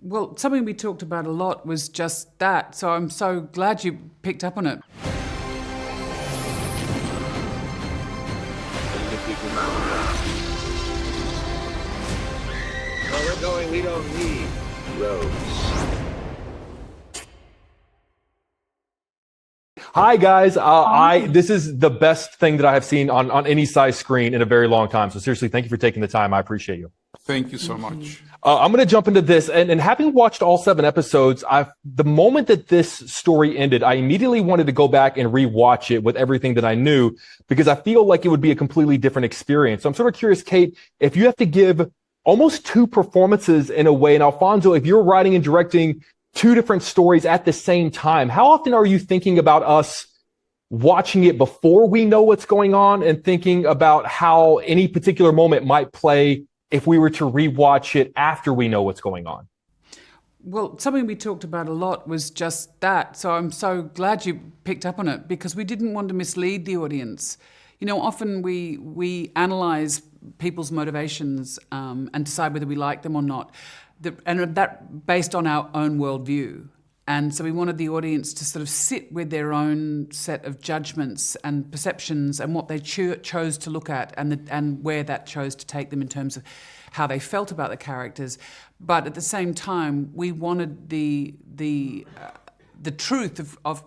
Well, something we talked about a lot was just that, so I'm so glad you picked up on it. Where we're going, we don't need roads. Hi guys, this is the best thing that I have seen on any size screen in a very long time. So seriously, thank you for taking the time. I appreciate you. Thank you so much. I'm going to jump into this, and having watched all 7 episodes, the moment that this story ended, I immediately wanted to go back and rewatch it with everything that I knew, because I feel like it would be a completely different experience. So I'm sort of curious, Cate, if you have to give almost 2 performances in a way, and Alfonso, if you're writing and directing 2 different stories at the same time, how often are you thinking about us watching it before we know what's going on and thinking about how any particular moment might play if we were to rewatch it after we know what's going on? Well, something we talked about a lot was just that, so I'm so glad you picked up on it, because we didn't want to mislead the audience. You know, often we analyse people's motivations and decide whether we like them or not, and that based on our own worldview. And so we wanted the audience to sort of sit with their own set of judgments and perceptions and what they chose to look at, and where that chose to take them in terms of how they felt about the characters. But at the same time, we wanted the truth of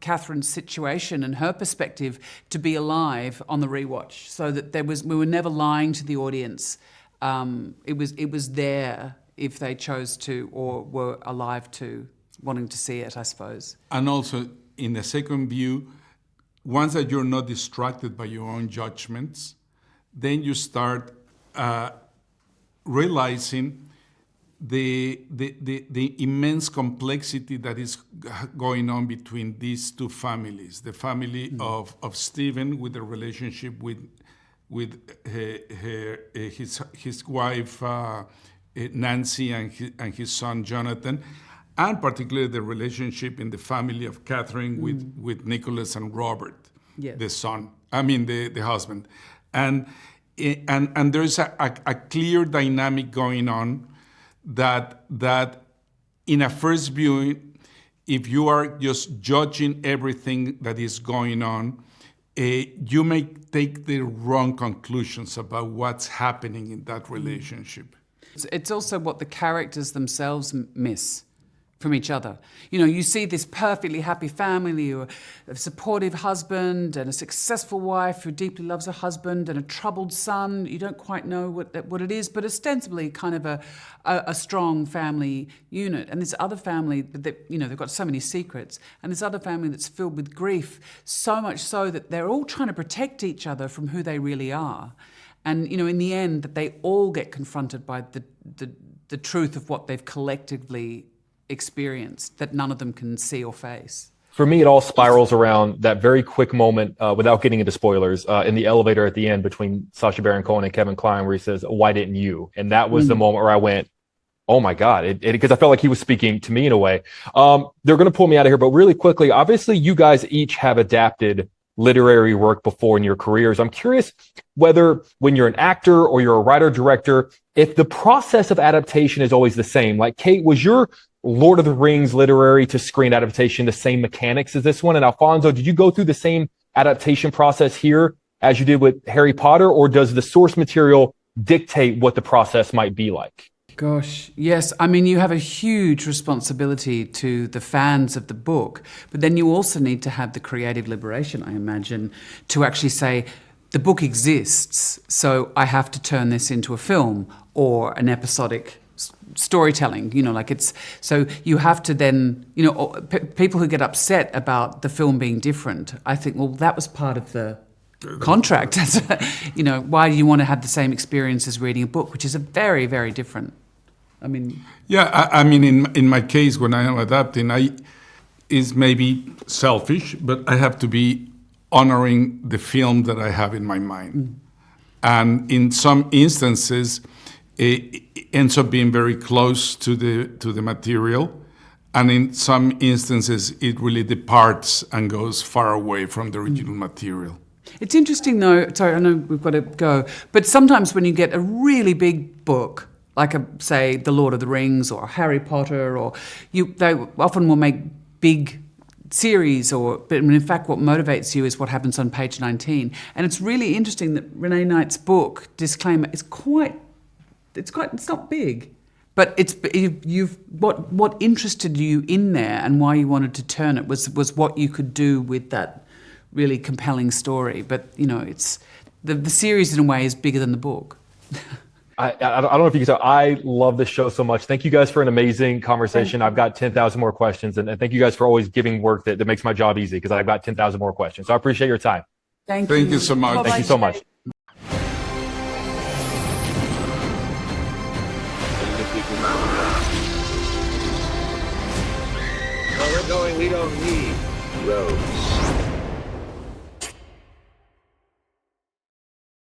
Catherine's situation and her perspective to be alive on the rewatch, so that we were never lying to the audience. It was there if they chose to or were alive to wanting to see it, I suppose. And also, in the second view, once that you're not distracted by your own judgments, then you start realizing the immense complexity that is going on between these 2 families. The family of Stephen, with the relationship with his wife Nancy and his son Jonathan, and particularly the relationship in the family of Catherine with Nicholas and Robert, yes, the husband. And there's a clear dynamic going on that in a first viewing, if you are just judging everything that is going on, you may take the wrong conclusions about what's happening in that relationship. It's also what the characters themselves miss from each other. You know, you see this perfectly happy family, or a supportive husband and a successful wife who deeply loves her husband, and a troubled son. You don't quite know what it is, but ostensibly kind of a strong family unit. And this other family, they've got so many secrets, and this other family that's filled with grief, so much so that they're all trying to protect each other from who they really are. And, you know, in the end, that they all get confronted by the truth of what they've collectively experienced, that none of them can see or face. For me, it all spirals around that very quick moment, without getting into spoilers, in the elevator at the end between Sacha Baron Cohen and Kevin Kline, where he says, "Why didn't you?" And that was the moment where I went, oh my God, because I felt like he was speaking to me in a way. They're going to pull me out of here, but really quickly, obviously you guys each have adapted literary work before in your careers. I'm curious whether when you're an actor or you're a writer-director, if the process of adaptation is always the same. Like, Cate, was your Lord of the Rings literary to screen adaptation the same mechanics as this one? And Alfonso, did you go through the same adaptation process here as you did with Harry Potter, or does the source material dictate what the process might be like? Gosh, yes. I mean, you have a huge responsibility to the fans of the book, but then you also need to have the creative liberation, I imagine, to actually say, the book exists, so I have to turn this into a film or an episodic storytelling, so you have to then, people who get upset about the film being different, I think, well, that was part of the contract. Why do you want to have the same experience as reading a book, which is a very, very different. In my case, when I am adapting, is maybe selfish, but I have to be honoring the film that I have in my mind. And in some instances, it ends up being very close to the material. And in some instances, it really departs and goes far away from the original material. It's interesting, though, sorry, I know we've got to go, but sometimes when you get a really big book, like say The Lord of the Rings or Harry Potter, or they often will make big series, but in fact what motivates you is what happens on page 19. And it's really interesting that Renee Knight's book, Disclaimer, it's not big, but what interested you in there and why you wanted to turn it was what you could do with that really compelling story. But it's the series in a way is bigger than the book. I don't know if you can tell. I love this show so much. Thank you guys for an amazing conversation. I've got 10,000 more questions, and thank you guys for always giving work that makes my job easy, because I've got 10,000 more questions. So I appreciate your time. Thank you so much. Thank you so much. Where we're going, we don't need roads.